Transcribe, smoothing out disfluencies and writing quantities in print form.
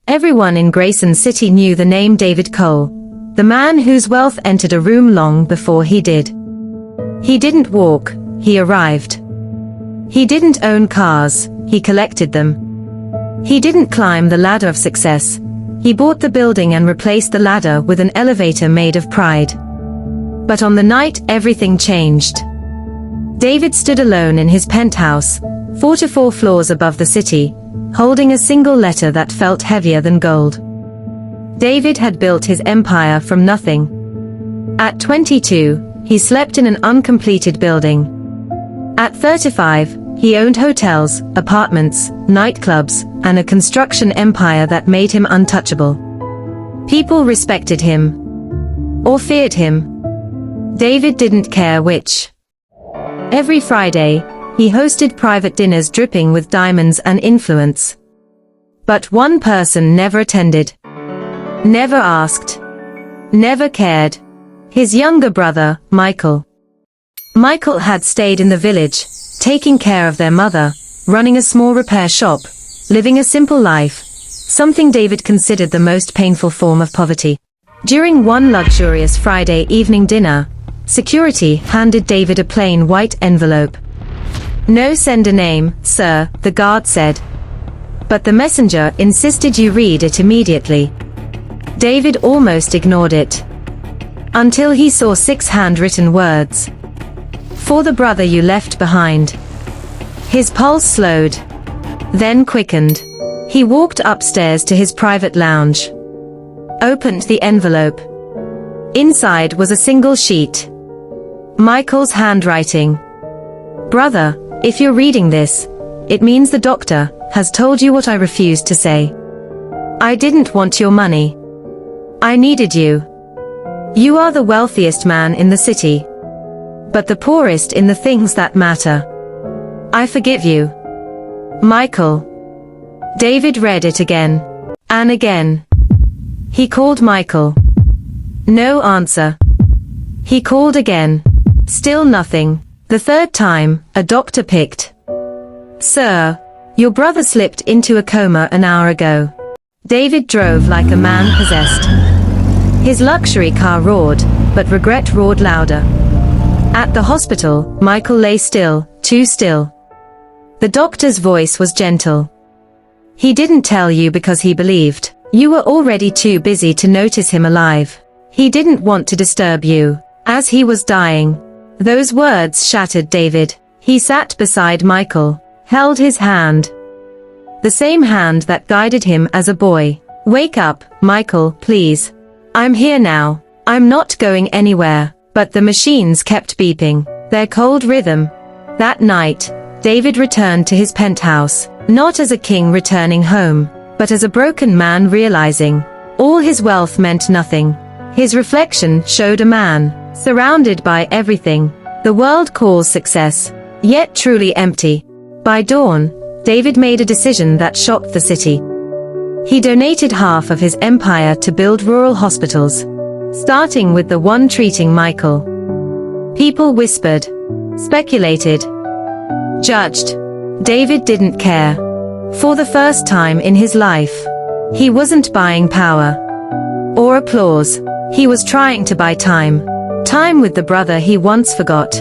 Everyone in Grayson City knew the name David Cole, the man whose wealth entered a room long before he did. He didn't walk, he arrived. He didn't own cars, he collected them. He didn't climb the ladder of success, he bought the building and replaced the ladder with an elevator made of pride. But on the night everything changed. David stood alone in his penthouse, 44 floors above the city, holding a single letter that felt heavier than gold. David had built his empire from nothing. At 22, he slept in an uncompleted building. At 35, he owned hotels, apartments, nightclubs, and a construction empire that made him untouchable. People respected him. Or feared him. David didn't care which. Every Friday, he hosted private dinners dripping with diamonds and influence. But one person never attended. Never asked. Never cared. His younger brother, Michael. Michael had stayed in the village, taking care of their mother, running a small repair shop, living a simple life, something David considered the most painful form of poverty. During one luxurious Friday evening dinner, security handed David a plain white envelope. "No sender name, sir," the guard said. But the messenger insisted you read it immediately. David almost ignored it. Until he saw 6 handwritten words. "For the brother you left behind." His pulse slowed. Then quickened. He walked upstairs to his private lounge. Opened the envelope. Inside was a single sheet. Michael's handwriting. "Brother, if you're reading this, it means the doctor has told you what I refused to say. I didn't want your money. I needed you. You are the wealthiest man in the city, but the poorest in the things that matter. I forgive you. Michael." David read it again. And again. He called Michael. No answer. He called again. Still nothing. The third time, a doctor picked. "Sir, your brother slipped into a coma an hour ago." David drove like a man possessed. His luxury car roared, but regret roared louder. At the hospital, Michael lay still, too still. The doctor's voice was gentle. "He didn't tell you because he believed you were already too busy to notice him alive. He didn't want to disturb you as he was dying." Those words shattered David. He sat beside Michael, held his hand. The same hand that guided him as a boy. "Wake up, Michael, please. I'm here now. I'm not going anywhere." But the machines kept beeping, their cold rhythm. That night, David returned to his penthouse, not as a king returning home, but as a broken man realizing all his wealth meant nothing. His reflection showed a man, surrounded by everything the world calls success, yet truly empty. By dawn, David made a decision that shocked the city. He donated half of his empire to build rural hospitals, starting with the one treating Michael. People whispered, speculated, judged. David didn't care. For the first time in his life, he wasn't buying power or applause. He was trying to buy time. Time with the brother he once forgot.